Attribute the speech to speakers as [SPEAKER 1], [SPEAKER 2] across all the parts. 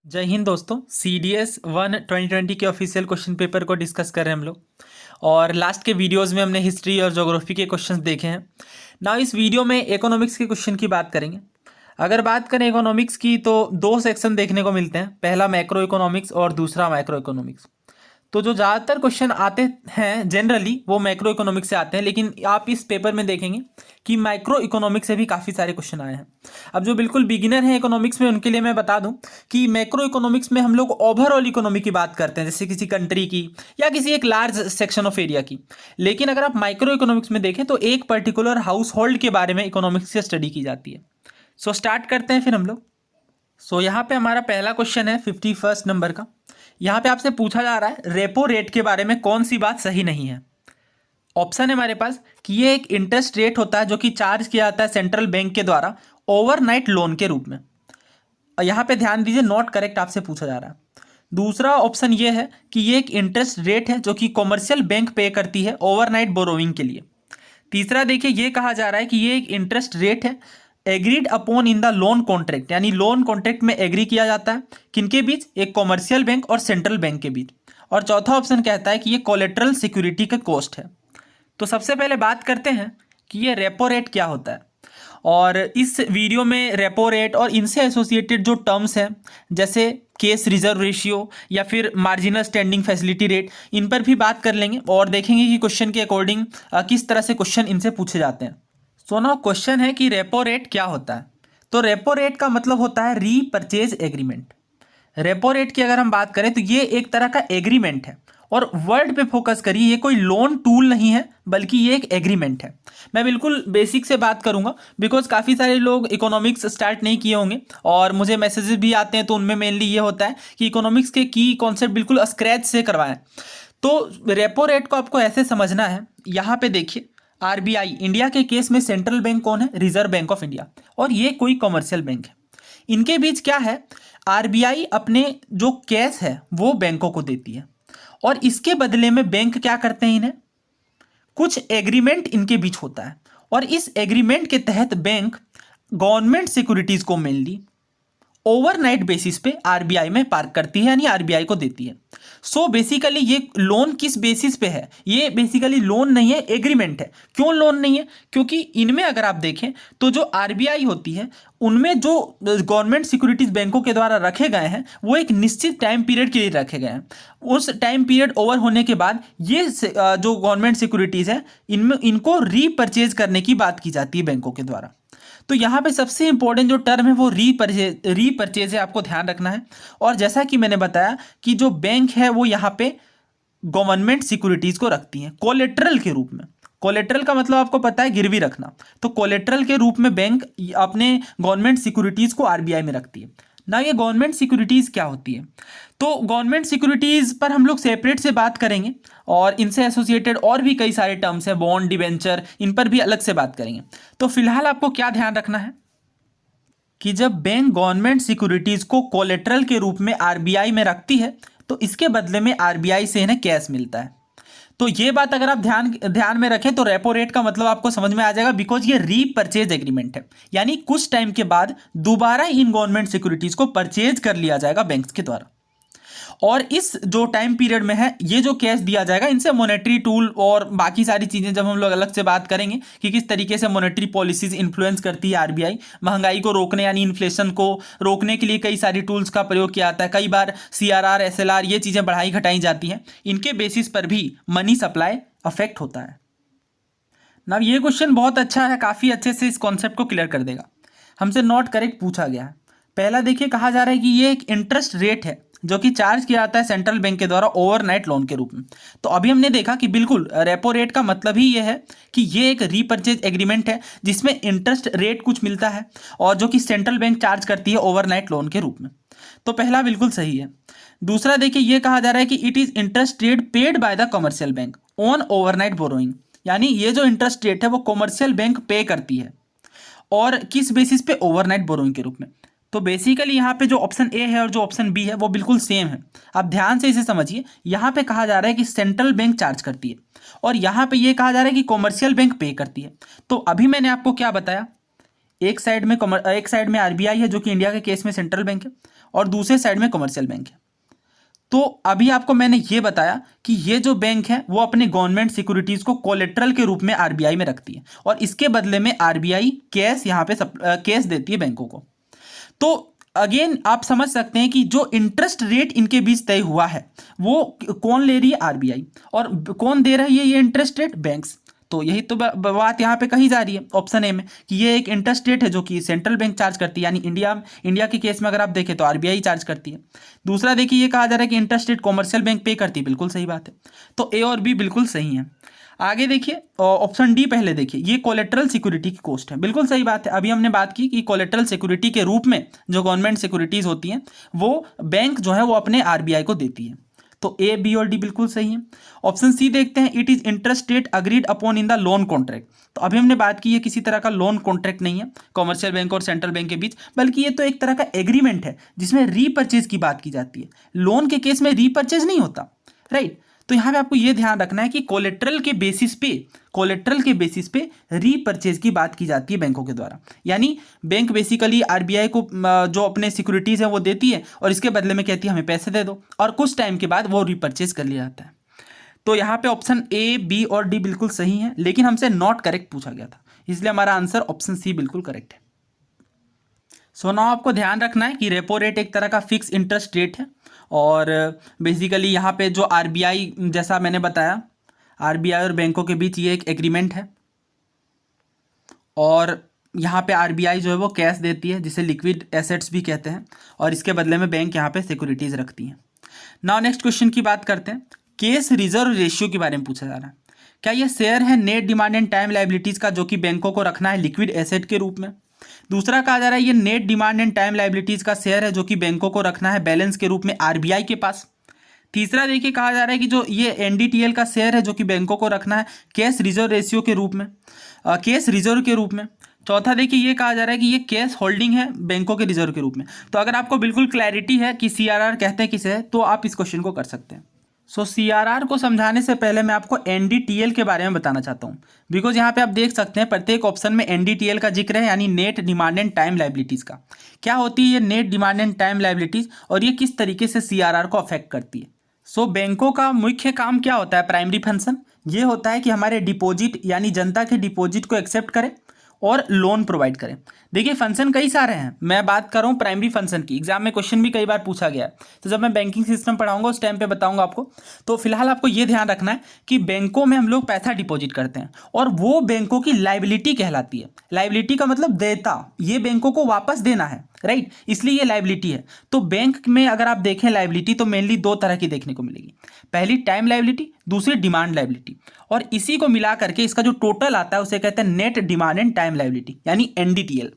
[SPEAKER 1] जय हिंद दोस्तों। CDS 1 2020 के ऑफिशियल क्वेश्चन पेपर को डिस्कस कर रहे हैं हम लोग। और लास्ट के वीडियोस में हमने हिस्ट्री और ज्योग्राफी के क्वेश्चंस देखे हैं। नाउ इस वीडियो में इकोनॉमिक्स के क्वेश्चन की बात करेंगे। अगर बात करें इकोनॉमिक्स की तो दो सेक्शन देखने को मिलते हैं, पहला मैक्रो इकोनॉमिक्स और दूसरा माइक्रो इकोनॉमिक्स। तो जो ज़्यादातर क्वेश्चन आते हैं जनरली वो मैक्रो इकोनॉमिक्स से आते हैं, लेकिन आप इस पेपर में देखेंगे कि माइक्रो इकोनॉमिक्स से भी काफ़ी सारे क्वेश्चन आए हैं। अब जो बिल्कुल बिगिनर हैं इकोनॉमिक्स में उनके लिए मैं बता दूं कि मैक्रो इकोनॉमिक्स में हम लोग ओवरऑल इकोनॉमी की बात करते हैं, जैसे किसी कंट्री की या किसी एक लार्ज सेक्शन ऑफ एरिया की। लेकिन अगर आप माइक्रो इकोनॉमिक्स में देखें तो एक पर्टिकुलर हाउस होल्ड के बारे में इकोनॉमिक्स से स्टडी की जाती है। सो स्टार्ट करते हैं फिर हम लोग। सो यहाँ पे हमारा पहला क्वेश्चन है 51 नंबर का। यहाँ पे आपसे पूछा जा रहा है रेपो रेट के बारे में कौन सी बात सही नहीं है। ऑप्शन है हमारे पास कि ये एक इंटरेस्ट रेट होता है जो कि चार्ज किया जाता है सेंट्रल बैंक के द्वारा ओवरनाइट लोन के रूप में। यहाँ पे ध्यान दीजिए, नॉट करेक्ट आपसे पूछा जा रहा है। दूसरा ऑप्शन ये है कि ये एक इंटरेस्ट रेट है जो कि कॉमर्शियल बैंक पे करती है ओवरनाइट बोरोइंग के लिए। तीसरा देखिए, ये कहा जा रहा है कि ये एक इंटरेस्ट रेट है agreed upon in the loan contract, यानी लोन कॉन्ट्रैक्ट में एग्री किया जाता है किनके बीच, एक कॉमर्शियल बैंक और सेंट्रल बैंक के बीच। और चौथा ऑप्शन कहता है कि ये कोलेट्रल सिक्योरिटी का कॉस्ट है। तो सबसे पहले बात करते हैं कि ये रेपो रेट क्या होता है। और इस वीडियो में रेपो रेट और इनसे एसोसिएटेड जो टर्म्स हैं जैसे केस रिजर्व रेशियो या फिर मार्जिनल स्टैंडिंग फैसिलिटी रेट, इन पर भी बात कर लेंगे और देखेंगे कि क्वेश्चन के अकॉर्डिंग किस तरह से क्वेश्चन इनसे पूछे जाते हैं। सो नाउ क्वेश्चन है कि रेपो रेट क्या होता है। तो रेपो रेट का मतलब होता है रीपर्चेज एग्रीमेंट। रेपो रेट की अगर हम बात करें तो ये एक तरह का एग्रीमेंट है, और वर्ड पे फोकस करिए, ये कोई लोन टूल नहीं है बल्कि ये एक एग्रीमेंट है। मैं बिल्कुल बेसिक से बात करूंगा बिकॉज काफ़ी सारे लोग इकोनॉमिक्स स्टार्ट नहीं किए होंगे और मुझे मैसेजेस भी आते हैं, तो उनमें मेनली ये होता है कि इकोनॉमिक्स के की कॉन्सेप्ट बिल्कुल स्क्रैच से करवाएं। तो रेपो रेट को आपको ऐसे समझना है। यहाँ पे देखिए, RBI इंडिया के केस में सेंट्रल बैंक कौन है, रिजर्व बैंक ऑफ इंडिया, और ये कोई कॉमर्शियल बैंक है। इनके बीच क्या है, RBI अपने जो कैश है वो बैंकों को देती है और इसके बदले में बैंक क्या करते हैं, इन्हें कुछ एग्रीमेंट इनके बीच होता है, और इस एग्रीमेंट के तहत बैंक गवर्नमेंट सिक्योरिटीज को मेनली ओवरनाइट बेसिस पे RBI में पार्क करती है, यानी RBI को देती है। सो बेसिकली ये लोन किस बेसिस पे है, ये बेसिकली लोन नहीं है, एग्रीमेंट है। क्यों लोन नहीं है, क्योंकि इनमें अगर आप देखें तो जो RBI होती है उनमें जो गवर्नमेंट सिक्योरिटीज बैंकों के द्वारा रखे गए हैं वो एक निश्चित टाइम पीरियड के लिए रखे गए हैं। उस टाइम पीरियड ओवर होने के बाद ये जो गवर्नमेंट सिक्योरिटीज है इनमें इनको रीपर्चेज करने की बात की जाती है बैंकों के द्वारा। तो यहाँ पे सबसे इंपॉर्टेंट जो टर्म है वो रीपर्चेज है, आपको ध्यान रखना है। और जैसा कि मैंने बताया कि जो बैंक है वो यहाँ पे गवर्नमेंट सिक्योरिटीज को रखती हैं कोलेट्रल के रूप में। कोलेट्रल का मतलब आपको पता है, गिरवी रखना। तो कोलेट्रल के रूप में बैंक अपने गवर्नमेंट सिक्योरिटीज को RBI में रखती है ना। ये गवर्नमेंट सिक्योरिटीज क्या होती है, तो गवर्नमेंट सिक्योरिटीज पर हम लोग सेपरेट से बात करेंगे और इनसे एसोसिएटेड और भी कई सारे टर्म्स हैं, बॉन्ड, डिबेंचर, इन पर भी अलग से बात करेंगे। तो फिलहाल आपको क्या ध्यान रखना है कि जब बैंक गवर्नमेंट सिक्योरिटीज को कोलेट्रल के रूप में RBI में रखती है तो इसके बदले में RBI से इन्हें कैश मिलता है। तो ये बात अगर आप ध्यान में रखें तो रेपो रेट का मतलब आपको समझ में आ जाएगा, बिकॉज ये रीपर्चेज एग्रीमेंट है, यानी कुछ टाइम के बाद दोबारा इन गवर्नमेंट सिक्योरिटीज को परचेज कर लिया जाएगा बैंक्स के द्वारा। और इस जो टाइम पीरियड में है ये जो कैश दिया जाएगा, इनसे मॉनेटरी टूल और बाकी सारी चीज़ें जब हम लोग अलग से बात करेंगे कि किस तरीके से मॉनेटरी पॉलिसीज इन्फ्लुएंस करती है RBI, महंगाई को रोकने यानी इन्फ्लेशन को रोकने के लिए कई सारी टूल्स का प्रयोग किया जाता है। कई बार CRR, SLR ये चीज़ें बढ़ाई घटाई जाती हैं, इनके बेसिस पर भी मनी सप्लाई अफेक्ट होता है ना। ये क्वेश्चन बहुत अच्छा है, काफ़ी अच्छे से इस कॉन्सेप्ट को क्लियर कर देगा। हमसे नॉट करेक्ट पूछा गया है। पहला देखिए, कहा जा रहा है कि ये एक इंटरेस्ट रेट है जो कि चार्ज किया जाता है सेंट्रल बैंक के द्वारा ओवरनाइट लोन के रूप में। तो अभी हमने देखा कि बिल्कुल रेपो रेट का मतलब ही ये है कि ये एक रीपर्चेज एग्रीमेंट है जिसमें इंटरेस्ट रेट कुछ मिलता है और जो कि सेंट्रल बैंक चार्ज करती है ओवरनाइट लोन के रूप में। तो पहला बिल्कुल सही है। दूसरा देखिए, ये कहा जा रहा है कि it is interest rate paid by the commercial bank on overnight borrowing, यानी ये जो इंटरेस्ट रेट है वो कमर्शियल बैंक पे करती है और किस बेसिस पे, ओवरनाइट बोरोइंग के रूप में। तो बेसिकली यहाँ पे जो ऑप्शन ए है और जो ऑप्शन बी है वो बिल्कुल सेम है। आप ध्यान से इसे समझिए, यहाँ पे कहा जा रहा है कि सेंट्रल बैंक चार्ज करती है और यहाँ पे ये कहा जा रहा है कि कॉमर्शियल बैंक पे करती है। तो अभी मैंने आपको क्या बताया, एक साइड में RBI है जो कि इंडिया के केस में सेंट्रल बैंक है, और दूसरे साइड में कमर्शियल बैंक है। तो अभी आपको मैंने ये बताया कि ये जो बैंक है वो अपने गवर्नमेंट सिक्योरिटीज को कोलेट्रल के रूप में आरबीआई में रखती है और इसके बदले में आरबीआई कैश यहाँ पे कैश देती है बैंकों को। तो अगेन आप समझ सकते हैं कि जो इंटरेस्ट रेट इनके बीच तय हुआ है वो कौन ले रही है, आरबीआई, और कौन दे रही है ये इंटरेस्ट रेट, बैंक्स। तो यही तो बात यहाँ पे कही जा रही है ऑप्शन ए में कि ये एक इंटरेस्ट रेट है जो कि सेंट्रल बैंक चार्ज करती है, यानी इंडिया के केस में अगर आप देखें तो आरबीआई चार्ज करती है। दूसरा देखिए ये कहा जा रहा है कि इंटरेस्ट रेट कॉमर्शियल बैंक पे करती है, बिल्कुल सही बात है। तो ए और बी बिल्कुल सही है। आगे देखिए ऑप्शन डी पहले देखिए, ये कोलेट्रल सिक्योरिटी की कॉस्ट है, बिल्कुल सही बात है। अभी हमने बात की कि कोलेट्रल सिक्योरिटी के रूप में जो गवर्नमेंट सिक्योरिटीज होती हैं वो बैंक जो है वो अपने आरबीआई को देती है। तो ए, बी और डी बिल्कुल सही है। ऑप्शन सी देखते हैं, it is interest rate agreed upon in the loan contract. तो अभी हमने बात की ये किसी तरह का लोन कॉन्ट्रैक्ट नहीं है कॉमर्शियल बैंक और सेंट्रल बैंक के बीच, बल्कि ये तो एक तरह का एग्रीमेंट है जिसमें रीपर्चेज की बात की जाती है। लोन के केस में रीपर्चेज नहीं होता, राइट। तो यहाँ पे आपको ये ध्यान रखना है कि कोलेट्रल के बेसिस पे रीपर्चेज की बात की जाती है बैंकों के द्वारा, यानी बैंक बेसिकली आरबीआई को जो अपने सिक्योरिटीज है वो देती है और इसके बदले में कहती है हमें पैसे दे दो, और कुछ टाइम के बाद वो रीपर्चेज कर लिया जाता है। तो यहाँ पे ऑप्शन ए, बी और डी बिल्कुल सही है, लेकिन हमसे नॉट करेक्ट पूछा गया था, इसलिए हमारा आंसर ऑप्शन सी बिल्कुल करेक्ट है। सो नाउ आपको ध्यान रखना है कि रेपो रेट एक तरह का फिक्स इंटरेस्ट रेट है और बेसिकली यहाँ पे जो आरबीआई, जैसा मैंने बताया, आरबीआई और बैंकों के बीच ये एक एग्रीमेंट है और यहाँ पे आरबीआई जो है वो कैश देती है जिसे लिक्विड एसेट्स भी कहते हैं, और इसके बदले में बैंक यहाँ पे सिक्योरिटीज रखती हैं। नाउ नेक्स्ट क्वेश्चन की बात करते हैं। कैश रिजर्व रेशियो के बारे में पूछा जा रहा है। क्या ये शेयर है net demand and time liabilities का जो कि बैंकों को रखना है लिक्विड एसेट के रूप में। दूसरा कहा जा रहा है ये net demand and time liabilities का शेयर है जो कि बैंकों को रखना है बैलेंस के रूप में आरबीआई के पास। तीसरा देखिए कहा जा रहा है कि जो ये एनडीटीएल का शेयर है जो कि बैंकों को रखना है कैश रिजर्व रेशियो के रूप में, कैश रिजर्व के रूप में। चौथा देखिए ये कहा जा रहा है कि ये कैश होल्डिंग है बैंकों के रिजर्व के रूप में। तो अगर आपको बिल्कुल क्लैरिटी है कि सीआरआर कहते हैं किसे, तो आप इस क्वेश्चन को कर सकते हैं। सो सीआरआर को समझाने से पहले मैं आपको एनडीटीएल के बारे में बताना चाहता हूँ, बिकॉज यहाँ पे आप देख सकते हैं प्रत्येक ऑप्शन में एनडीटीएल का जिक्र है, यानी net demand and time liabilities का। क्या होती है ये net demand and time liabilities और ये किस तरीके से सीआरआर को अफेक्ट करती है। सो बैंकों का मुख्य काम क्या होता है, प्राइमरी फंक्शन ये होता है कि हमारे डिपॉजिट यानी जनता के डिपॉजिट को एक्सेप्ट करें और लोन प्रोवाइड करें। देखिए फंक्शन कई सारे हैं, मैं बात कर रहा हूँ प्राइमरी फंक्शन की, एग्जाम में क्वेश्चन भी कई बार पूछा गया है, तो जब मैं बैंकिंग सिस्टम पढ़ाऊंगा उस टाइम पे बताऊंगा आपको। तो फिलहाल आपको ये ध्यान रखना है कि बैंकों में हम लोग पैसा डिपॉजिट करते हैं और वो बैंकों की लायबिलिटी कहलाती है। लायबिलिटी का मतलब देयता, ये बैंकों को वापस देना है, राइट, इसलिए ये लायबिलिटी है। तो बैंक में अगर आप देखें लायबिलिटी तो मेनली दो तरह की देखने को मिलेगी, पहली टाइम लायबिलिटी, दूसरी डिमांड लायबिलिटी, और इसी को मिला करके इसका जो टोटल आता है उसे कहते हैं net demand and time liability यानी एनडीटीएल।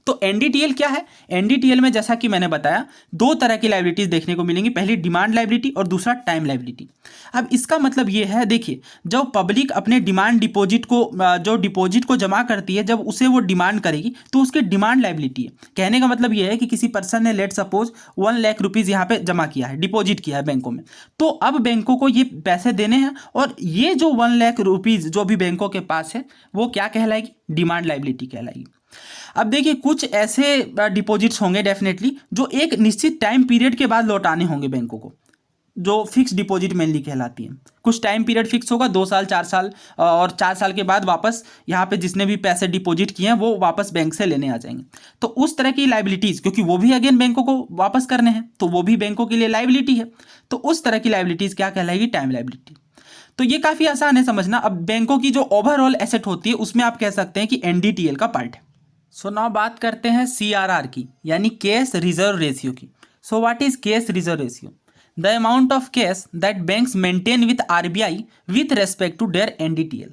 [SPEAKER 1] तो एनडीटीएल क्या है, एनडीटीएल में जैसा कि मैंने बताया दो तरह की लायबिलिटीज देखने को मिलेंगी, पहली डिमांड लायबिलिटी और दूसरा टाइम लायबिलिटी। अब इसका मतलब ये है, देखिए जब पब्लिक अपने डिमांड डिपॉजिट को जो डिपॉजिट को जमा करती है, जब उसे वो डिमांड करेगी तो उसकी डिमांड लायबिलिटी है। कहने का मतलब ये है कि किसी पर्सन ने लेट सपोज 1 लाख रुपीज़ यहाँ पे जमा किया है, डिपॉजिट किया है बैंकों में, तो अब बैंकों को ये पैसे देने हैं और ये जो 1 लाख रुपीज़ जो भी बैंकों के पास है वो क्या कहलाएगी, डिमांड लायबिलिटी कहलाएगी। अब देखिए कुछ ऐसे डिपॉजिट्स होंगे डेफिनेटली जो एक निश्चित टाइम पीरियड के बाद लौटाने होंगे बैंकों को, जो फिक्स डिपॉजिट मेनली कहलाती है। कुछ टाइम पीरियड फिक्स होगा, 2 साल 4 साल, और 4 साल के बाद वापस यहाँ पे जिसने भी पैसे डिपॉजिट किए हैं वो वापस बैंक से लेने आ जाएंगे। तो उस तरह की लायबिलिटीज़, क्योंकि वो भी अगेन बैंकों को वापस करने हैं तो वो भी बैंकों के लिए लायबिलिटी है, तो उस तरह की लायबिलिटीज़ क्या कहलाएगी, टाइम लायबिलिटी। तो ये काफ़ी आसान है समझना। अब बैंकों की जो ओवरऑल एसेट होती है उसमें आप कह सकते हैं कि एनडीटीएल का पार्ट है। सो नाउ बात करते हैं सीआरआर की, यानी कैश रिजर्व रेशियो की। So what is cash reserve ratio? The amount of cash that banks maintain with RBI with respect to their NDTL.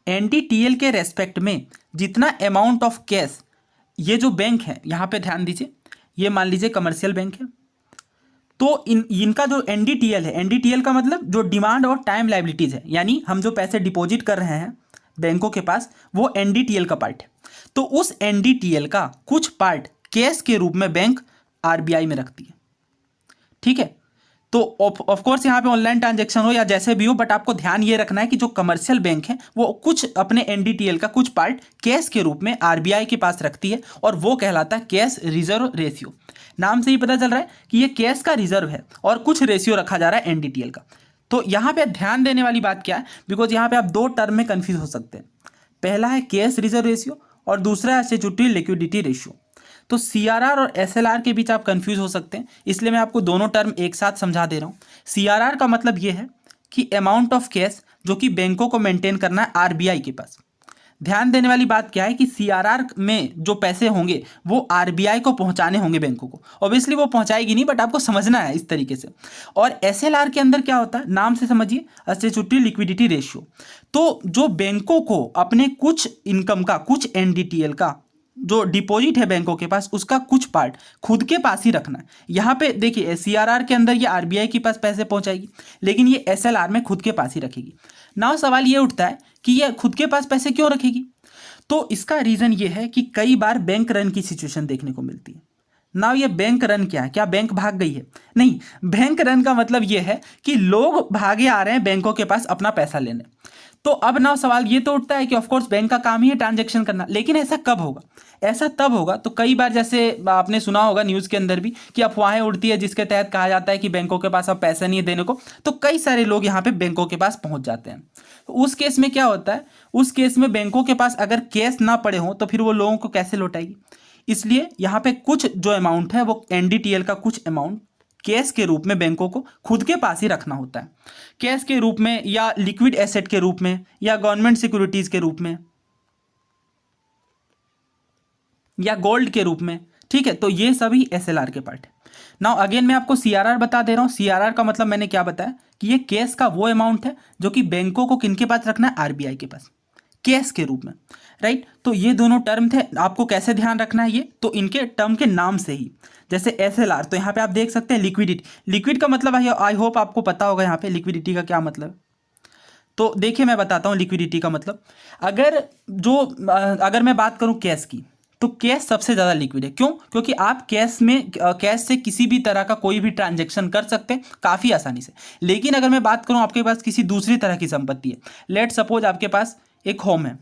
[SPEAKER 1] NDTL के रेस्पेक्ट में जितना अमाउंट ऑफ कैश ये जो बैंक है, यहाँ पे ध्यान दीजिए, ये मान लीजिए कमर्शियल बैंक है, तो इनका जो एनडीटीएल है, एनडीटीएल का मतलब जो डिमांड और टाइम लायबिलिटीज है, यानी हम जो पैसे डिपॉजिट कर रहे हैं बैंकों के पास वो एनडीटीएल का पार्ट है। तो उस एनडीटीएल का कुछ पार्ट कैश के रूप में बैंक आरबीआई में रखती है, ठीक है। तो ऑफ कोर्स यहाँ पे ऑनलाइन ट्रांजेक्शन हो या जैसे भी हो, बट आपको ध्यान ये रखना है कि जो कमर्शियल बैंक है वो कुछ अपने एनडीटीएल का कुछ पार्ट कैश के रूप में आरबीआई के पास रखती है और वो कहलाता है कैश रिजर्व रेशियो। नाम से ही पता चल रहा है कि ये कैश का रिजर्व है और कुछ रेशियो रखा जा रहा है एनडीटीएल का। तो यहाँ पे ध्यान देने वाली बात क्या है, बिकॉज यहाँ पे आप दो टर्म में कंफ्यूज हो सकते हैं। पहला है कैश रिजर्व रेशियो और दूसरा है स्टैट्यूटरी लिक्विडिटी रेशियो। तो सीआरआर और एसएलआर के बीच आप कंफ्यूज हो सकते हैं, इसलिए मैं आपको दोनों टर्म एक साथ समझा दे रहा हूँ। सीआरआर का मतलब ये है कि अमाउंट ऑफ कैश जो कि बैंकों को मेंटेन करना है आरबीआई के पास। ध्यान देने वाली बात क्या है कि सीआरआर में जो पैसे होंगे वो आरबीआई को पहुंचाने होंगे बैंकों को। ऑब्वियसली वो पहुंचाएगी नहीं, बट आपको समझना है इस तरीके से। और एसएलआर के अंदर क्या होता है, नाम से समझिए, स्टैट्यूटरी लिक्विडिटी रेशियो। तो जो बैंकों को अपने कुछ इनकम का, कुछ एनडीटीएल का जो डिपॉजिट है बैंकों के पास, उसका कुछ पार्ट खुद के पास ही रखना है। यहाँ पे देखिए सीआरआर के अंदर ये आरबीआई के पास पैसे पहुंचाएगी, लेकिन ये एसएलआर में खुद के पास ही रखेगी। नाउ सवाल ये उठता है कि ये खुद के पास पैसे क्यों रखेगी। तो इसका रीज़न ये है कि कई बार बैंक रन की सिचुएशन देखने को मिलती है। नाउ ये बैंक रन क्या है, क्या बैंक भाग गई है? नहीं, बैंक रन का मतलब ये है कि लोग भागे आ रहे हैं बैंकों के पास अपना पैसा लेने। तो अब ना सवाल ये तो उठता है कि ऑफ कोर्स बैंक का काम ही है ट्रांजैक्शन करना, लेकिन ऐसा कब होगा? ऐसा तब होगा, तो कई बार जैसे आपने सुना होगा न्यूज़ के अंदर भी कि अफवाहें उड़ती है जिसके तहत कहा जाता है कि बैंकों के पास अब पैसा नहीं है देने को, तो कई सारे लोग यहाँ पे बैंकों के पास पहुँच जाते हैं। तो उस केस में क्या होता है, उस केस में बैंकों के पास अगर कैश ना पड़े हों तो फिर वो लोगों को कैसे लौटाएगी। इसलिए यहाँ पे कुछ जो अमाउंट है वो एनडीटीएल का कुछ अमाउंट कैश के रूप में बैंकों को खुद के पास ही रखना होता है, कैश के रूप में या लिक्विड एसेट के रूप में या गवर्नमेंट सिक्योरिटीज के रूप में या गोल्ड के रूप में। ठीक है, तो ये सभी एसएलआर के पार्ट है। नाउ अगेन मैं आपको सीआरआर बता दे रहा हूँ। सीआरआर का मतलब मैंने क्या बताया कि ये कैश का वो अमाउंट है जो कि बैंकों को किनके पास रखना है, आरबीआई के पास, कैश के रूप में, राइट। तो ये दोनों टर्म थे, आपको कैसे ध्यान रखना है ये, तो इनके टर्म के नाम से ही, जैसे एसएलआर, तो यहाँ पे आप देख सकते हैं लिक्विडिटी। लिक्विड का मतलब आई होप आपको पता होगा यहाँ पे लिक्विडिटी का क्या मतलब है। तो देखिए मैं बताता हूँ लिक्विडिटी का मतलब। अगर मैं बात करूँ कैश की, तो कैश सबसे ज़्यादा लिक्विड है। क्यों? क्योंकि आप कैश से किसी भी तरह का कोई भी ट्रांजैक्शन कर सकते हैं काफ़ी आसानी से। लेकिन अगर मैं बात करूँ आपके पास किसी दूसरी तरह की संपत्ति है, लेट सपोज आपके पास एक होम है,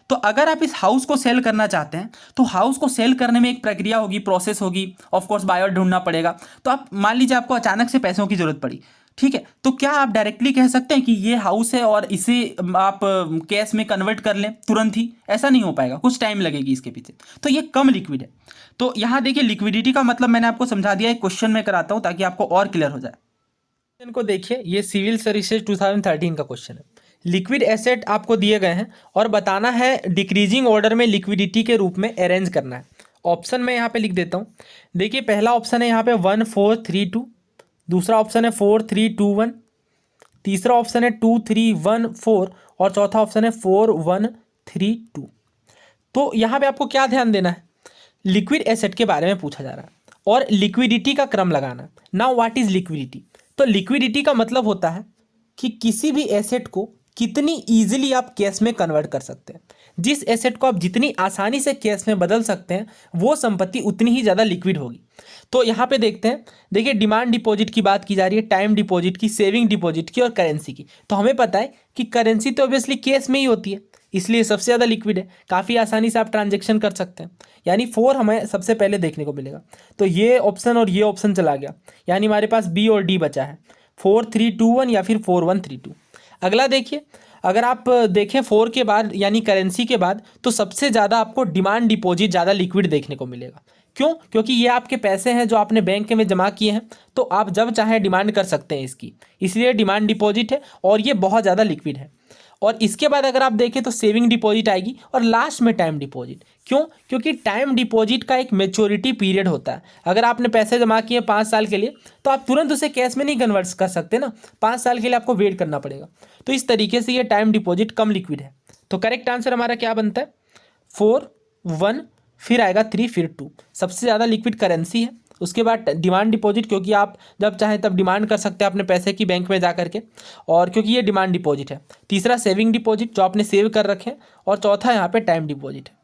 [SPEAKER 1] तो अगर आप इस हाउस को सेल करना चाहते हैं तो हाउस को सेल करने में एक प्रक्रिया होगी, प्रोसेस होगी, ऑफ कोर्स बायर ढूंढना पड़ेगा। तो आप मान लीजिए आपको अचानक से पैसों की जरूरत पड़ी, ठीक है, तो क्या आप डायरेक्टली कह सकते हैं कि ये हाउस है और इसे आप कैश में कन्वर्ट कर लें तुरंत ही? ऐसा नहीं हो पाएगा, कुछ टाइम लगेगी इसके पीछे, तो ये कम लिक्विड है। तो यहाँ देखिए लिक्विडिटी का मतलब मैंने आपको समझा दिया, एक क्वेश्चन में कराता हूँ ताकि आपको और क्लियर हो जाए। क्वेश्चन को देखिए, ये सिविल सर्विसेज 2013 का क्वेश्चन है। लिक्विड एसेट आपको दिए गए हैं और बताना है डिक्रीजिंग ऑर्डर में लिक्विडिटी के रूप में अरेंज करना है। ऑप्शन मैं यहाँ पे लिख देता हूँ। देखिए पहला ऑप्शन है यहाँ पे 1432, दूसरा ऑप्शन है 4321, तीसरा ऑप्शन है 2314 और चौथा ऑप्शन है 4132। तो यहाँ पे आपको क्या ध्यान देना है, लिक्विड एसेट के बारे में पूछा जा रहा है और लिक्विडिटी का क्रम लगाना। Now what is liquidity? तो लिक्विडिटी का मतलब होता है कि किसी भी एसेट को कितनी ईजिली आप कैश में कन्वर्ट कर सकते हैं। जिस एसेट को आप जितनी आसानी से कैश में बदल सकते हैं वो संपत्ति उतनी ही ज़्यादा लिक्विड होगी। तो यहाँ पे देखते हैं, देखिए डिमांड डिपॉजिट की बात की जा रही है, टाइम डिपॉजिट की, सेविंग डिपॉजिट की और करेंसी की। तो हमें पता है कि करेंसी तो ऑब्वियसली कैश में ही होती है, इसलिए सबसे ज़्यादा लिक्विड है, काफ़ी आसानी से आप ट्रांजेक्शन कर सकते हैं। यानी 4 हमें सबसे पहले देखने को मिलेगा। तो ये ऑप्शन और ये ऑप्शन चला गया, यानी हमारे पास बी और डी बचा है, 4321 या फिर 4132। अगला देखिए, अगर आप देखें 4 के बाद यानी करेंसी के बाद, तो सबसे ज़्यादा आपको डिमांड डिपॉजिट ज़्यादा लिक्विड देखने को मिलेगा। क्यों? क्योंकि ये आपके पैसे हैं जो आपने बैंक में जमा किए हैं, तो आप जब चाहें डिमांड कर सकते हैं इसकी, इसलिए डिमांड डिपॉजिट है और ये बहुत ज़्यादा लिक्विड है। और इसके बाद अगर आप देखें तो सेविंग डिपॉजिट आएगी और लास्ट में टाइम डिपॉजिट। क्यों? क्योंकि टाइम डिपॉजिट का एक मैच्योरिटी पीरियड होता है। अगर आपने पैसे जमा किए 5 साल के लिए, तो आप तुरंत उसे कैश में नहीं कन्वर्ट कर सकते ना, 5 साल के लिए आपको वेट करना पड़ेगा। तो इस तरीके से ये टाइम डिपॉजिट कम लिक्विड है। तो करेक्ट आंसर हमारा क्या बनता है? 4, 1, फिर आएगा 3, फिर 2। सबसे ज़्यादा लिक्विड करेंसी है, उसके बाद डिमांड डिपॉजिट, क्योंकि आप जब चाहें तब डिमांड कर सकते हैं अपने पैसे की बैंक में जा करके, और क्योंकि ये डिमांड डिपॉजिट है। तीसरा सेविंग डिपॉजिट जो आपने सेव कर रखे हैं, और चौथा यहाँ पे टाइम डिपॉजिट है।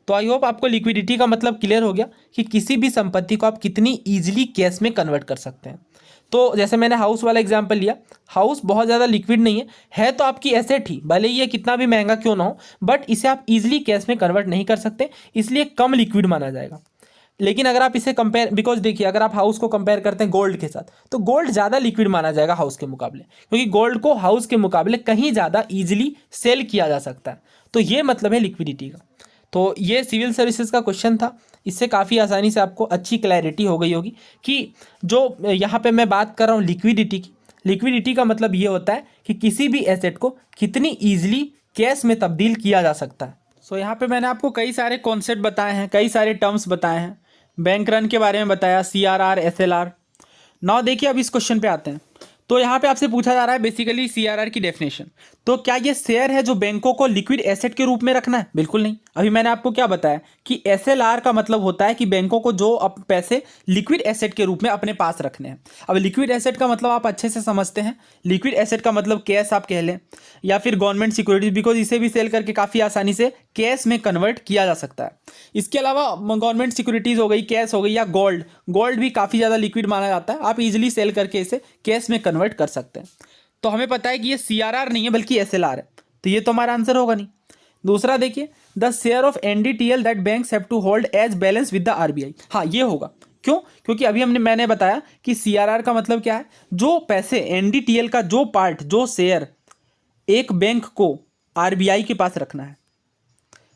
[SPEAKER 1] तो आई होप आपको लिक्विडिटी का मतलब क्लियर हो गया कि किसी भी संपत्ति को आप कितनी ईजिली कैश में कन्वर्ट कर सकते हैं। तो जैसे मैंने हाउस वाला एग्जांपल लिया, हाउस बहुत ज़्यादा लिक्विड नहीं है तो आपकी एसेट ही, भले ही ये कितना भी महंगा क्यों ना हो, बट इसे आप इजीली कैश में कन्वर्ट नहीं कर सकते, इसलिए कम लिक्विड माना जाएगा। लेकिन अगर आप इसे कंपेयर, बिकॉज देखिए अगर आप हाउस को कंपेयर करते हैं गोल्ड के साथ, तो गोल्ड ज़्यादा लिक्विड माना जाएगा हाउस के मुकाबले, क्योंकि गोल्ड को हाउस के मुकाबले कहीं ज़्यादा ईजिली सेल किया जा सकता है। तो ये मतलब है लिक्विडिटी का। तो ये सिविल सर्विसेज का क्वेश्चन था, इससे काफ़ी आसानी से आपको अच्छी क्लैरिटी हो गई होगी कि जो यहाँ पे मैं बात कर रहा हूँ लिक्विडिटी की, लिक्विडिटी का मतलब ये होता है कि किसी भी एसेट को कितनी ईजिली कैश में तब्दील किया जा सकता है। सो यहाँ पे मैंने आपको कई सारे कॉन्सेप्ट बताए हैं, कई सारे टर्म्स बताए हैं, बैंक रन के बारे में बताया, CRR, SLR। नाउ देखिए अब इस क्वेश्चन पे आते हैं। तो यहाँ पे आपसे पूछा जा रहा है बेसिकली CRR की डेफिनेशन। तो क्या ये शेयर है जो बैंकों को लिक्विड एसेट के रूप में रखना है? बिल्कुल नहीं। अभी मैंने आपको क्या बताया कि SLR का मतलब होता है कि बैंकों को जो पैसे लिक्विड एसेट के रूप में अपने पास रखने हैं। अब लिक्विड एसेट का मतलब आप अच्छे से समझते हैं, लिक्विड एसेट का मतलब कैश आप कह लें या फिर गवर्नमेंट सिक्योरिटीज, बिकॉज इसे भी सेल करके काफ़ी आसानी से कैश में कन्वर्ट किया जा सकता है। इसके अलावा गवर्नमेंट सिक्योरिटीज़ हो गई, कैश हो गई, या गोल्ड भी काफ़ी ज़्यादा लिक्विड माना जाता है, आप इजीली सेल करके इसे कैश में कन्वर्ट कर सकते हैं। तो हमें पता है कि ये CRR नहीं है बल्कि SLR है, तो ये तो हमारा आंसर होगा नहीं। दूसरा देखिए, the share of NDTL that banks have to hold as balance with the RBI। हाँ ये होगा, क्यों? क्योंकि अभी मैंने बताया कि CRR का मतलब क्या है, जो पैसे NDTL का जो पार्ट, जो शेयर एक बैंक को RBI के पास रखना है,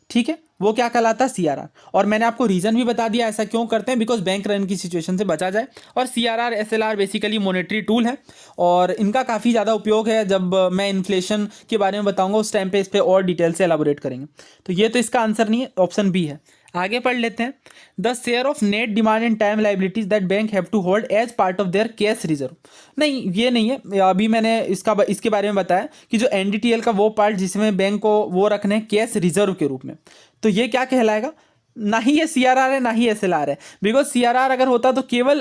[SPEAKER 1] ठीक है, वो क्या कहलाता है? CRR। और मैंने आपको रीजन भी बता दिया ऐसा क्यों करते हैं, बिकॉज बैंक रन की सिचुएशन से बचा जाए। और CRR SLR basically monetary tool है और इनका काफ़ी ज़्यादा उपयोग है। जब मैं इन्फ्लेशन के बारे में बताऊंगा उस टाइम पे इस पर और डिटेल से एलाबोरेट करेंगे। तो ये तो इसका आंसर नहीं है, ऑप्शन बी है। आगे पढ़ लेते हैं, the share of net demand and time liabilities that bank have to hold as part of their cash reserve. नहीं ये नहीं है, अभी मैंने इसके बारे में बताया कि जो NDTL का वो पार्ट जिसमें बैंक को वो रखने हैं कैश रिजर्व के रूप में, तो ये क्या कहलाएगा? ना ही ये CRR है ना ही SLR है, बिकॉज CRR अगर होता तो केवल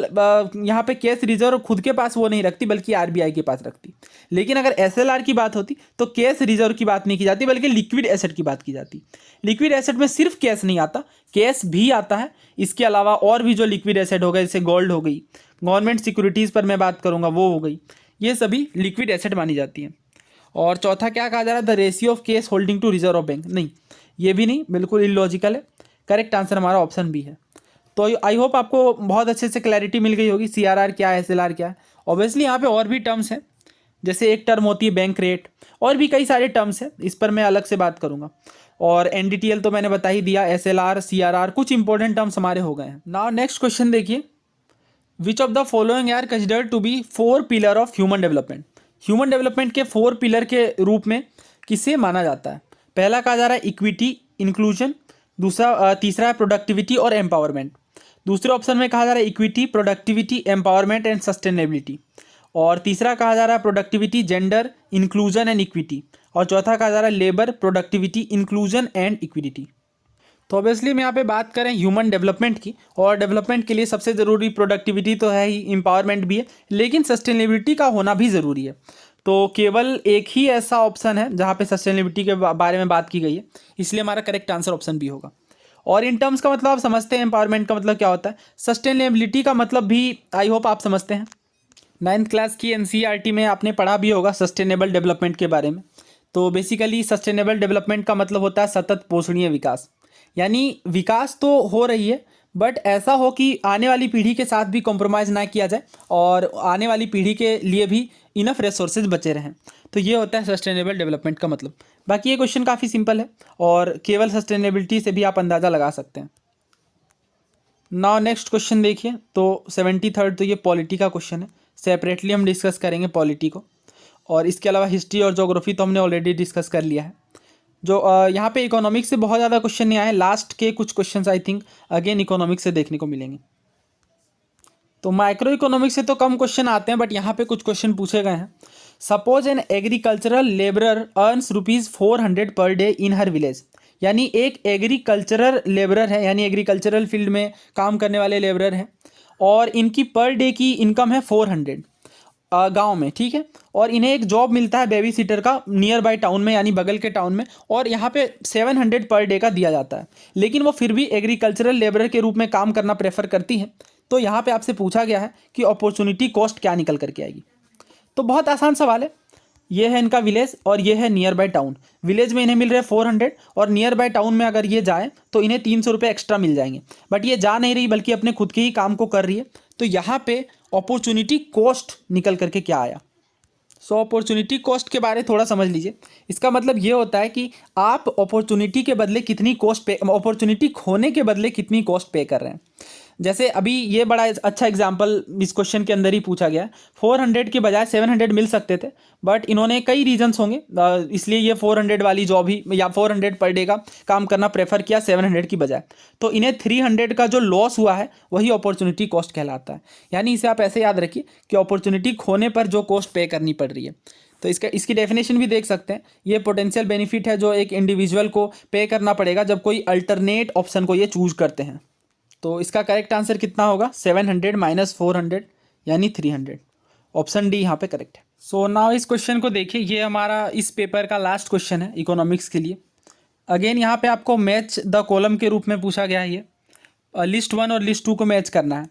[SPEAKER 1] यहाँ पे कैश रिजर्व खुद के पास वो नहीं रखती बल्कि RBI के पास रखती। लेकिन अगर SLR की बात होती तो कैश रिजर्व की बात नहीं की जाती बल्कि लिक्विड एसेट की बात की जाती। लिक्विड एसेट में सिर्फ कैश नहीं आता, कैश भी आता है, इसके अलावा और भी जो लिक्विड एसेट हो गए जैसे गोल्ड हो गई, गवर्नमेंट सिक्योरिटीज़ पर मैं बात करूँगा वो हो गई, ये सभी लिक्विड एसेट मानी जाती हैं। और चौथा क्या कहा जा रहा है? The ratio of cash holding to reserve of bank. नहीं ये भी नहीं, बिल्कुल इलॉजिकल है। करेक्ट आंसर हमारा ऑप्शन बी है। तो आई होप आपको बहुत अच्छे से क्लैरिटी मिल गई होगी CRR क्या है, SLR क्या है। ऑब्वियसली यहाँ पे और भी टर्म्स हैं, जैसे एक टर्म होती है बैंक रेट, और भी कई सारे टर्म्स हैं, इस पर मैं अलग से बात करूँगा। और NDTL तो मैंने बता ही दिया, SLR, CRR, कुछ इंपॉर्टेंट टर्म्स हमारे हो गए हैं। नाउ नेक्स्ट क्वेश्चन देखिए, which of the following are considered to be 4 pillar of human development. Human development के 4 पिलर के रूप में किसे माना जाता है? पहला कहा जा रहा है इक्विटी, इंक्लूजन, तीसरा है प्रोडक्टिविटी और एम्पावरमेंट। दूसरे ऑप्शन में कहा जा रहा है equity, productivity, empowerment and sustainability. और तीसरा कहा जा रहा है productivity, gender, inclusion and equity. और चौथा कहा जा रहा है labour, productivity, inclusion and equity. तो ऑब्वियसली हम यहाँ पे बात करें ह्यूमन डेवलपमेंट की, और डेवलपमेंट के लिए सबसे ज़रूरी प्रोडक्टिविटी तो है ही, एम्पावरमेंट भी है, लेकिन सस्टेनेबिलिटी का होना भी ज़रूरी है। तो केवल एक ही ऐसा ऑप्शन है जहाँ पे सस्टेनेबिलिटी के बारे में बात की गई है, इसलिए हमारा करेक्ट आंसर ऑप्शन बी होगा। और इन टर्म्स का मतलब आप समझते हैं, एम्पावरमेंट का मतलब क्या होता है, सस्टेनेबिलिटी का मतलब भी आई होप आप समझते हैं। 9th क्लास की NCERT में आपने पढ़ा भी होगा सस्टेनेबल डेवलपमेंट के बारे में। तो बेसिकली सस्टेनेबल डेवलपमेंट का मतलब होता है सतत पोषणीय विकास, यानी विकास तो हो रही है बट ऐसा हो कि आने वाली पीढ़ी के साथ भी कॉम्प्रोमाइज़ ना किया जाए और आने वाली पीढ़ी के लिए भी इनफ रिसोर्सेज बचे रहें। तो ये होता है सस्टेनेबल डेवलपमेंट का मतलब। बाकी ये क्वेश्चन काफ़ी सिंपल है और केवल सस्टेनेबिलिटी से भी आप अंदाज़ा लगा सकते हैं। नाउ नेक्स्ट क्वेश्चन देखिए, तो 73rd, तो ये पॉलिटी का क्वेश्चन है, सेपरेटली हम डिस्कस करेंगे पॉलिटी को। और इसके अलावा हिस्ट्री और ज्योग्राफी तो हमने ऑलरेडी डिस्कस कर लिया है। जो यहाँ पे इकोनॉमिक्स से बहुत ज़्यादा क्वेश्चन नहीं आए, लास्ट के कुछ questions I think again economics से देखने को मिलेंगे। तो माइक्रो इकोनॉमिक्स से तो कम क्वेश्चन आते हैं बट यहाँ पे कुछ क्वेश्चन पूछे गए हैं। Suppose an agricultural labourer earns ₹400 per day in her village, यानी एक एग्रीकल्चरल लेबरर है, यानी एग्रीकल्चरल फील्ड में काम करने वाले लेबरर हैं और इनकी पर डे की इनकम है 400, गांव में, ठीक है, और इन्हें एक जॉब मिलता है बेबी सीटर का नियर बाय टाउन में, यानी बगल के टाउन में, और यहाँ पे 700 पर डे का दिया जाता है, लेकिन वो फिर भी एग्रीकल्चरल लेबर के रूप में काम करना प्रेफर करती हैं। तो यहाँ पे आपसे पूछा गया है कि अपॉर्चुनिटी कॉस्ट क्या निकल करके आएगी। तो बहुत आसान सवाल है, ये है इनका विलेज और ये है नियर बाय टाउन। विलेज में इन्हें मिल रहे हैं 400 और नियर बाय टाउन में अगर ये जाए तो इन्हें 300 रुपये एक्स्ट्रा मिल जाएंगे, बट ये जा नहीं रही बल्कि अपने खुद के ही काम को कर रही है। तो यहाँ पे अपॉर्चुनिटी कॉस्ट निकल करके क्या आया। सो अपॉर्चुनिटी कॉस्ट के बारे थोड़ा समझ लीजिए। इसका मतलब ये होता है कि आप अपॉर्चुनिटी के बदले कितनी कॉस्ट पे, अपॉर्चुनिटी खोने के बदले कितनी कॉस्ट पे कर रहे हैं। जैसे अभी ये बड़ा अच्छा एग्जांपल इस क्वेश्चन के अंदर ही पूछा गया है। 400 के बजाय 700 मिल सकते थे, बट इन्होंने कई रीजंस होंगे इसलिए ये 400 वाली जॉब ही या 400 पर डे का काम करना प्रेफर किया 700 की बजाय। तो इन्हें 300 का जो लॉस हुआ है वही अपॉर्चुनिटी कॉस्ट कहलाता है। यानी इसे आप ऐसे याद रखिए कि अपॉर्चुनिटी खोने पर जो कॉस्ट पे करनी पड़ रही है। तो इसकी डेफिनेशन भी देख सकते हैं। ये पोटेंशियल बेनिफिट है जो एक इंडिविजुअल को पे करना पड़ेगा जब कोई अल्टरनेट ऑप्शन को ये चूज करते हैं। तो इसका करेक्ट आंसर कितना होगा, 700 माइनस 400 यानी 300। ऑप्शन डी यहाँ पे करेक्ट है। सो नाउ इस क्वेश्चन को देखिए, ये हमारा इस पेपर का लास्ट क्वेश्चन है इकोनॉमिक्स के लिए। अगेन यहाँ पे आपको मैच द कॉलम के रूप में पूछा गया है। ये लिस्ट 1 और लिस्ट 2 को मैच करना है।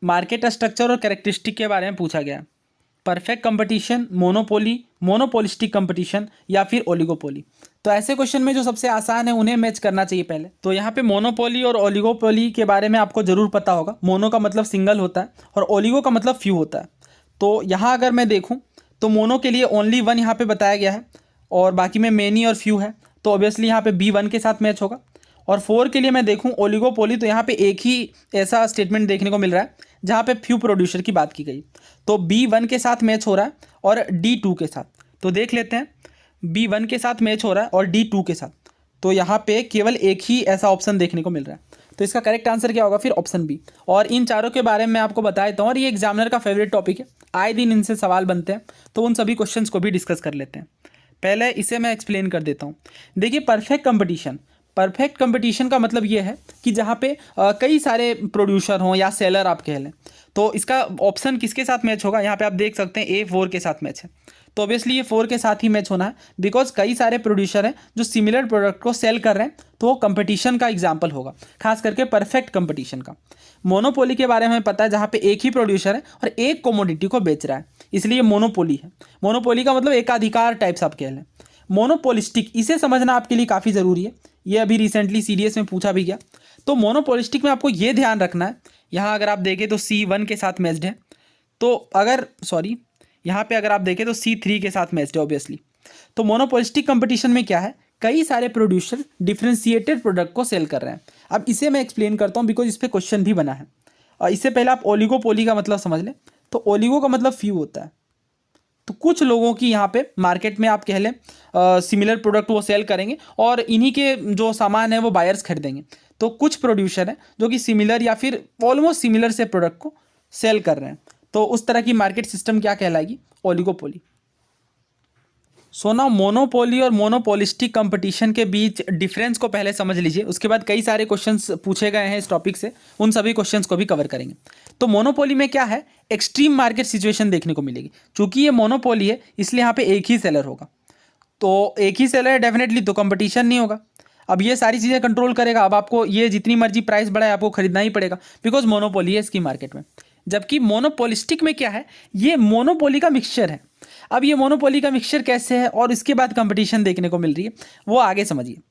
[SPEAKER 1] मार्केट स्ट्रक्चर और कैरेक्टरिस्टिक के बारे में पूछा गया है। Perfect competition, monopoly, monopolistic competition या फिर ओलिगोपोली। तो ऐसे क्वेश्चन में जो सबसे आसान है उन्हें मैच करना चाहिए पहले। तो यहाँ पे मोनोपोली और ओलिगोपोली के बारे में आपको जरूर पता होगा। मोनो का मतलब सिंगल होता है और ओलिगो का मतलब फ्यू होता है। तो यहाँ अगर मैं देखूँ तो मोनो के लिए ओनली 1 यहाँ पे बताया गया है और बाकी में मेनी और फ्यू है, तो ऑब्वियसली यहाँ पे B1 के साथ मैच होगा। और 4 के लिए मैं देखूँ ओलिगोपोली, तो यहाँ पे एक ही ऐसा स्टेटमेंट देखने को मिल रहा है जहाँ पे फ्यू प्रोड्यूसर की बात की गई। तो B1 के साथ मैच हो रहा है और D2 के साथ। तो देख लेते हैं, B1 के साथ मैच हो रहा है और D2 के साथ। तो यहाँ पे केवल एक ही ऐसा ऑप्शन देखने को मिल रहा है। तो इसका करेक्ट आंसर क्या होगा फिर, ऑप्शन बी। और इन चारों के बारे में आपको बता देता हूँ, और ये एग्जामिनर का फेवरेट टॉपिक है, आए दिन इनसे सवाल बनते हैं, तो उन सभी क्वेश्चंस को भी डिस्कस कर लेते हैं। पहले इसे मैं एक्सप्लेन कर देता हूँ। देखिए परफेक्ट कंपटीशन, परफेक्ट कंपटीशन का मतलब ये है कि जहाँ पे कई सारे प्रोड्यूसर हों या सेलर आप कह लें। तो इसका ऑप्शन किसके साथ मैच होगा, यहाँ पे आप देख सकते हैं A4 के साथ मैच है। तो ऑब्वियसली ये 4 के साथ ही मैच होना है, बिकॉज कई सारे प्रोड्यूसर हैं जो सिमिलर प्रोडक्ट को सेल कर रहे हैं, तो वो कंपटीशन का एग्जाम्पल होगा, खास करके परफेक्ट कंपटीशन का। मोनोपोली के बारे में पता है, जहाँ पे एक ही प्रोड्यूसर है और एक कमोडिटी को बेच रहा है, इसलिए मोनोपोली है। मोनोपोली का मतलब एकाधिकार टाइप्स आप कह लें। मोनोपोलिस्टिक, इसे समझना आपके लिए काफ़ी ज़रूरी है, ये अभी रिसेंटली सीडीएस में पूछा भी गया। तो मोनोपोलिस्टिक में आपको ये ध्यान रखना है, यहाँ अगर आप देखें तो C1 के साथ मैच्ड है, तो अगर यहाँ पे अगर आप देखें तो C3 के साथ मैच्ड है ऑब्वियसली। तो मोनोपोलिस्टिक कंपटीशन में क्या है, कई सारे प्रोड्यूसर डिफ्रेंशिएटेड प्रोडक्ट को सेल कर रहे हैं। अब इसे मैं एक्सप्लेन करता हूँ बिकॉज इस पर क्वेश्चन भी बना है। और इससे पहले आप ओलिगोपोली का मतलब समझ लें। तो ओलिगो का मतलब फ्यू होता है, तो कुछ लोगों की यहाँ पे मार्केट में आप कह लें सिमिलर प्रोडक्ट वो सेल करेंगे और इन्हीं के जो सामान है वो बायर्स खरीदेंगे। तो कुछ प्रोड्यूसर हैं जो कि सिमिलर या फिर ऑलमोस्ट सिमिलर से प्रोडक्ट को सेल कर रहे हैं, तो उस तरह की मार्केट सिस्टम क्या कहलाएगी, ओलिगोपोली। सो नाउ मोनोपोली और मोनोपोलिस्टिक कंपटीशन के बीच डिफरेंस को पहले समझ लीजिए, उसके बाद कई सारे क्वेश्चंस पूछे गए हैं इस टॉपिक से, उन सभी क्वेश्चंस को भी कवर करेंगे। तो मोनोपोली में क्या है, एक्सट्रीम मार्केट सिचुएशन देखने को मिलेगी। चूंकि ये मोनोपोली है इसलिए यहाँ पे एक ही सेलर होगा, तो एक ही सेलर है डेफिनेटली, तो कंपटीशन नहीं होगा। अब ये सारी चीज़ें कंट्रोल करेगा, अब आपको ये जितनी मर्जी प्राइस बढ़ाए आपको खरीदना ही पड़ेगा, बिकॉज मोनोपोली है इसकी मार्केट में। जबकि मोनोपोलिस्टिक में क्या है, ये मोनोपोली का मिक्सचर है। अब ये मोनोपोली का मिक्सचर कैसे है और इसके बाद कंपटीशन देखने को मिल रही है, वो आगे समझिए।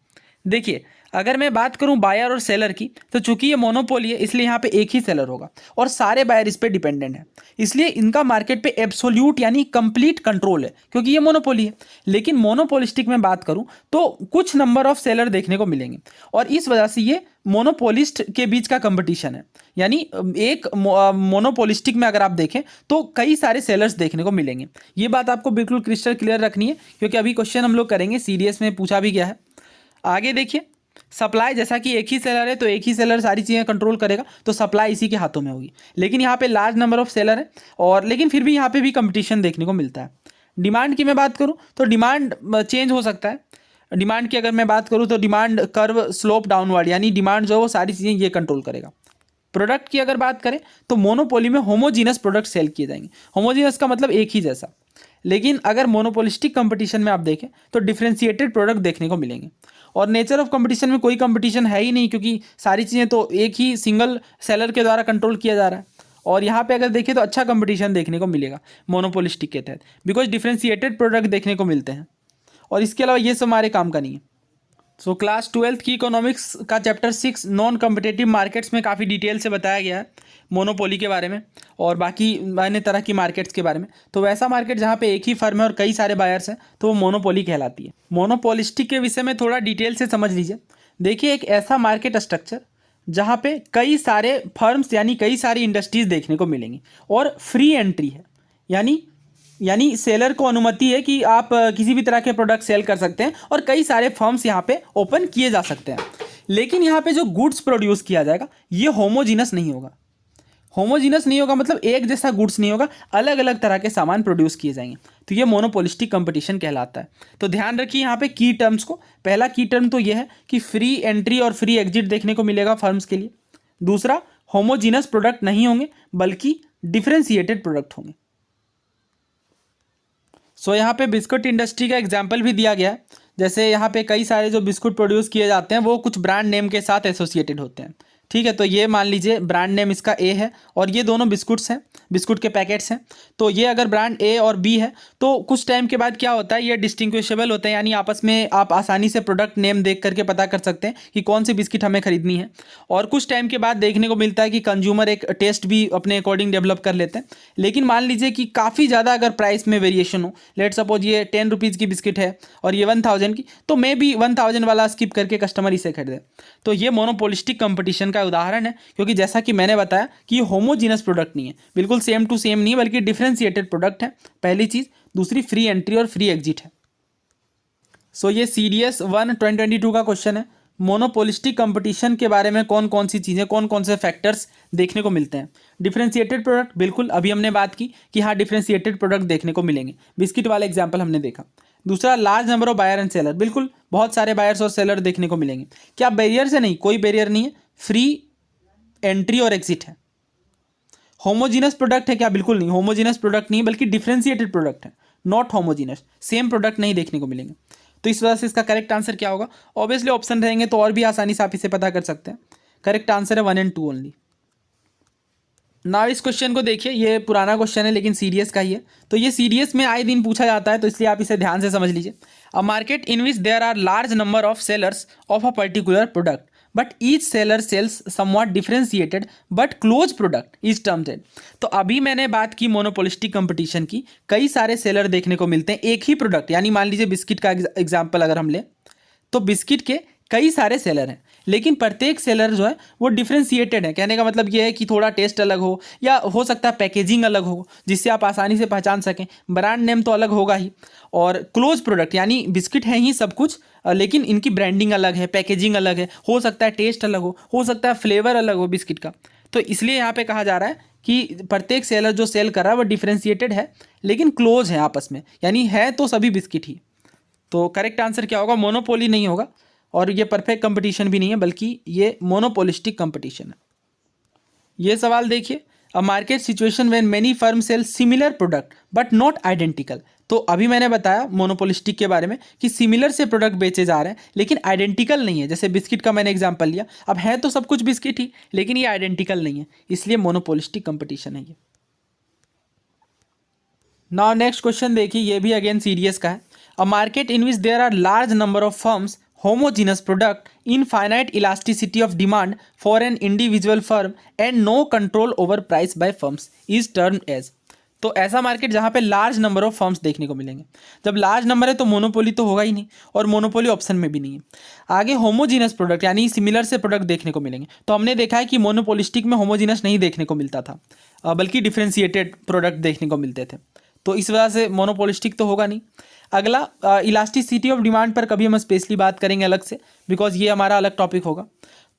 [SPEAKER 1] देखिए अगर मैं बात करूं बायर और सेलर की, तो चूंकि ये मोनोपोली है इसलिए यहाँ पे एक ही सेलर होगा और सारे बायर इस पे डिपेंडेंट हैं, इसलिए इनका मार्केट पे एब्सोल्यूट यानी कंप्लीट कंट्रोल है, क्योंकि ये मोनोपोली है। लेकिन मोनोपोलिस्टिक में बात करूं तो कुछ नंबर ऑफ सेलर देखने को मिलेंगे और इस वजह से ये मोनोपोलिस्ट के बीच का कंपटीशन है। यानी एक मोनोपोलिस्टिक में अगर आप देखें तो कई सारे सेलर्स देखने को मिलेंगे। ये बात आपको बिल्कुल क्रिस्टल क्लियर रखनी है, क्योंकि अभी क्वेश्चन हम लोग करेंगे, सीडीएस में पूछा भी गया है। आगे देखिए सप्लाई, जैसा कि एक ही सेलर है तो एक ही सेलर सारी चीज़ें कंट्रोल करेगा, तो सप्लाई इसी के हाथों में होगी। लेकिन यहाँ पे लार्ज नंबर ऑफ सेलर है और लेकिन फिर भी यहाँ पे भी कंपटीशन देखने को मिलता है। डिमांड की मैं बात करूँ तो डिमांड चेंज हो सकता है। डिमांड की अगर मैं बात करूँ तो डिमांड कर्व स्लोप डाउनवर्ड, यानी डिमांड जो है वो सारी चीज़ें ये कंट्रोल करेगा, प्रोडक्ट की अगर बात करें तो मोनोपोली में होमोजीनस प्रोडक्ट सेल किए जाएंगे। होमोजीनस का मतलब एक ही जैसा। लेकिन अगर मोनोपोलिस्टिक कंपटीशन में आप देखें तो डिफरेंशिएटेड प्रोडक्ट देखने को मिलेंगे। और नेचर ऑफ कंपटीशन में कोई कंपटीशन है ही नहीं, क्योंकि सारी चीज़ें तो एक ही सिंगल सेलर के द्वारा कंट्रोल किया जा रहा है। और यहाँ पे अगर देखें तो अच्छा कंपटीशन देखने को मिलेगा मोनोपोलिस्टिक के तहत, बिकॉज डिफरेंशिएटेड प्रोडक्ट देखने को मिलते हैं। और इसके अलावा ये सब हमारे काम का नहीं है। सो क्लास 12th की इकोनॉमिक्स का चैप्टर 6 नॉन कम्पिटेटिव मार्केट्स में काफ़ी डिटेल से बताया गया है मोनोपोली के बारे में और बाकी अन्य तरह की मार्केट्स के बारे में। तो वैसा मार्केट जहाँ पे एक ही फर्म है और कई सारे बायर्स हैं तो वो मोनोपोली कहलाती है। मोनोपोलिस्टिक के विषय में थोड़ा डिटेल से समझ लीजिए। देखिए, एक ऐसा मार्केट स्ट्रक्चर जहाँ पे कई सारे फर्म्स यानी कई सारी इंडस्ट्रीज देखने को मिलेंगी और फ्री एंट्री है, यानी सेलर को अनुमति है कि आप किसी भी तरह के प्रोडक्ट सेल कर सकते हैं और कई सारे फर्म्स यहाँ पे ओपन किए जा सकते हैं। लेकिन यहाँ पे जो गुड्स प्रोड्यूस किया जाएगा ये होमोजीनस नहीं होगा। होमोजीनस नहीं होगा मतलब एक जैसा गुड्स नहीं होगा, अलग अलग तरह के सामान प्रोड्यूस किए जाएंगे। तो ये मोनोपोलिस्टिक कंपटीशन कहलाता है। तो ध्यान रखिए यहाँ पे की टर्म्स को। पहला की टर्म तो ये है कि फ्री एंट्री और फ्री एग्जिट देखने को मिलेगा फर्म्स के लिए। दूसरा, होमोजीनस प्रोडक्ट नहीं होंगे बल्कि डिफरेंशिएटेड प्रोडक्ट होंगे। सो यहाँ पे बिस्कुट इंडस्ट्री का एग्जाम्पल भी दिया गया है। जैसे यहाँ पे कई सारे जो बिस्कुट प्रोड्यूस किए जाते हैं वो कुछ ब्रांड नेम के साथ एसोसिएटेड होते हैं। ठीक है, तो ये मान लीजिए ब्रांड नेम इसका ए है और ये दोनों बिस्कुट्स हैं, बिस्कुट के पैकेट्स हैं। तो ये अगर ब्रांड ए और बी है तो कुछ टाइम के बाद क्या होता है, ये डिस्टिंग्विशेबल होते हैं, यानी आपस में आप आसानी से प्रोडक्ट नेम देख करके पता कर सकते हैं कि कौन सी बिस्किट हमें खरीदनी है। और कुछ टाइम के बाद देखने को मिलता है कि कंज्यूमर एक टेस्ट भी अपने अकॉर्डिंग डेवलप कर लेते हैं। लेकिन मान लीजिए कि काफ़ी ज़्यादा अगर प्राइस में वेरिएशन हो, लेट सपोज ये 10 रुपीज़ की बिस्किट है और ये 1000 की, तो मे बी 1000 वाला स्किप करके कस्टमर इसे खरीदे। तो ये मोनोपोलिस्टिक कंपटीशन का उदाहरण है, क्योंकि जैसा कि मैंने बताया कि ये होमोजीनस प्रोडक्ट नहीं है, बिल्कुल सेम टू सेम नहीं है, बल्कि डिफरेंशिएटेड प्रोडक्ट है। पहली चीज़। दूसरी, फ्री एंट्री और फ्री एग्जिट है। सो ये CDS 1 2022 का क्वेश्चन है। मोनोपोलिस्टिक कंपटीशन के बारे में कौन कौन सी चीज़ें, कौन कौन से फैक्टर्स देखने को मिलते हैं। डिफरेंशिएटेड प्रोडक्ट, बिल्कुल अभी हमने बात की कि हाँ डिफरेंशिएटेड प्रोडक्ट देखने को मिलेंगे, बिस्किट वाला एग्जाम्पल हमने देखा। दूसरा, large number of buyer and seller, बिल्कुल बहुत सारे बायर्स और सेलर देखने को मिलेंगे। क्या बैरियर से नहीं, कोई बैरियर नहीं है, फ्री एंट्री और एग्जिट है। होमोजीनस प्रोडक्ट है क्या, बिल्कुल नहीं, होमोजीनस प्रोडक्ट नहीं बल्कि डिफरेंशिएटेड प्रोडक्ट है, नॉट होमोजीनस। सेम प्रोडक्ट नहीं देखने को मिलेंगे। तो इस वजह से इसका करेक्ट आंसर क्या होगा, ऑब्वियसली ऑप्शन रहेंगे तो और भी आसानी से आप इसे पता कर सकते हैं। करेक्ट आंसर है 1 और 2 ओनली। ना इस क्वेश्चन को देखिए, ये पुराना क्वेश्चन है लेकिन सीडीएस का ही है। तो ये सीडीएस में आए दिन पूछा जाता है, तो इसलिए आप इसे ध्यान से समझ लीजिए। A market in which there are large number of sellers of a particular product but each seller sells somewhat differentiated but close product is termed. तो अभी मैंने बात की मोनोपोलिस्टिक कंपटीशन की। कई सारे सेलर देखने को मिलते हैं एक ही प्रोडक्ट, यानी मान लीजिए बिस्किट का एग्जाम्पल अगर हम लें तो बिस्किट के कई सारे सेलर हैं, लेकिन प्रत्येक सेलर जो है वो डिफरेंशिएटेड है। कहने का मतलब ये है कि थोड़ा टेस्ट अलग हो, या हो सकता है पैकेजिंग अलग हो जिससे आप आसानी से पहचान सकें। ब्रांड नेम तो अलग होगा ही। और क्लोज प्रोडक्ट यानी बिस्किट है ही सब कुछ, लेकिन इनकी ब्रांडिंग अलग है, पैकेजिंग अलग है, हो सकता है टेस्ट अलग हो सकता है फ्लेवर अलग हो बिस्किट का। तो इसलिए यहाँ पे कहा जा रहा है कि प्रत्येक सेलर जो सेल कर रहा है वो डिफरेंशिएटेड है लेकिन क्लोज है आपस में, यानी है तो सभी बिस्किट ही। तो करेक्ट आंसर क्या होगा, मोनोपोली नहीं होगा और ये परफेक्ट कंपटीशन भी नहीं है, बल्कि ये मोनोपोलिस्टिक कंपटीशन है। ये सवाल देखिए, a market situation when many firm sell similar product but not identical. तो अभी मैंने बताया मोनोपोलिस्टिक के बारे में कि सिमिलर से प्रोडक्ट बेचे जा रहे हैं लेकिन आइडेंटिकल नहीं है। जैसे बिस्किट का मैंने एग्जांपल लिया, अब है तो सब कुछ बिस्किट ही लेकिन ये आइडेंटिकल नहीं है, इसलिए मोनोपोलिस्टिक कंपटीशन है ये। नाउ नेक्स्ट क्वेश्चन देखिए, ये भी अगेन सीडीएस का है। A market in which there are large number of firms homogeneous product, infinite elasticity of demand for an individual firm and no control over price by firms is termed as। तो ऐसा market जहाँ पे large number of firms देखने को मिलेंगे। जब large number है तो मोनोपोली तो होगा ही नहीं, और मोनोपोली ऑप्शन में भी नहीं है। आगे होमोजीनस प्रोडक्ट यानी सिमिलर से प्रोडक्ट देखने को मिलेंगे। तो हमने देखा है कि मोनोपोलिस्टिक में होमोजीनस नहीं देखने को मिलता था, बल्कि डिफरेंशिएटेड प्रोडक्ट देखने को मिलते थे। तो इस वजह से मोनोपोलिस्टिक तो होगा नहीं। अगला, इलास्टिसिटी ऑफ डिमांड पर कभी हम स्पेशली बात करेंगे अलग से, बिकॉज ये हमारा अलग टॉपिक होगा।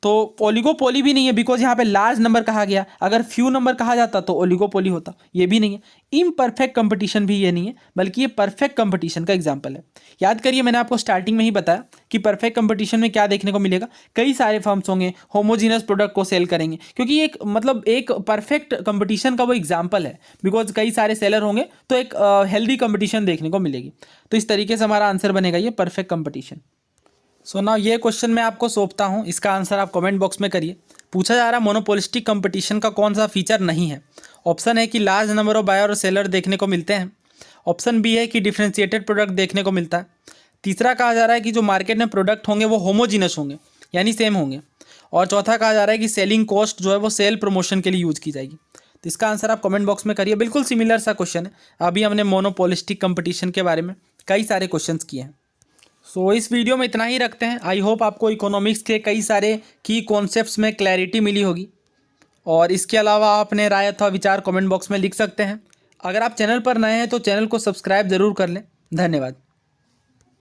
[SPEAKER 1] तो ओलिगोपोली भी नहीं है, बिकॉज यहाँ पे लार्ज नंबर कहा गया। अगर फ्यू नंबर कहा जाता तो ओलिगोपोली होता, ये भी नहीं है। इम्परफेक्ट कंपटीशन भी ये नहीं है, बल्कि ये परफेक्ट कंपटीशन का एग्जाम्पल है। याद करिए, मैंने आपको स्टार्टिंग में ही बताया कि परफेक्ट कंपटीशन में क्या देखने को मिलेगा, कई सारे फर्म्स होंगे, होमोजीनस प्रोडक्ट को सेल करेंगे, क्योंकि एक मतलब एक परफेक्ट कंपटीशन का वो एग्जाम्पल है, बिकॉज कई सारे सेलर होंगे तो एक हेल्दी कंपटीशन देखने को मिलेगी। तो इस तरीके से हमारा आंसर बनेगा ये परफेक्ट कंपटीशन। सो नाउ ये क्वेश्चन मैं आपको सौंपता हूँ, इसका आंसर आप कमेंट बॉक्स में करिए। पूछा जा रहा है मोनोपोलिस्टिक कंपटीशन का कौन सा फीचर नहीं है। ऑप्शन है कि लार्ज नंबर ऑफ बायर और सेलर देखने को मिलते हैं। ऑप्शन बी है कि डिफरेंशिएटेड प्रोडक्ट देखने को मिलता है। तीसरा कहा जा रहा है कि जो मार्केट में प्रोडक्ट होंगे वो होमोजीनस होंगे, यानी सेम होंगे। और चौथा कहा जा रहा है कि सेलिंग कॉस्ट जो है वो सेल प्रमोशन के लिए यूज की जाएगी। तो इसका आंसर आप कमेंट बॉक्स में करिए। बिल्कुल सिमिलर सा क्वेश्चन है, अभी हमने मोनोपोलिस्टिक कंपटीशन के बारे में कई सारे क्वेश्चंस किए हैं। सो इस वीडियो में इतना ही रखते हैं। आई होप आपको इकोनॉमिक्स के कई सारे की कॉन्सेप्ट्स में क्लैरिटी मिली होगी, और इसके अलावा आप अपने राय अथवा विचार कमेंट बॉक्स में लिख सकते हैं। अगर आप चैनल पर नए हैं तो चैनल को सब्सक्राइब ज़रूर कर लें। धन्यवाद।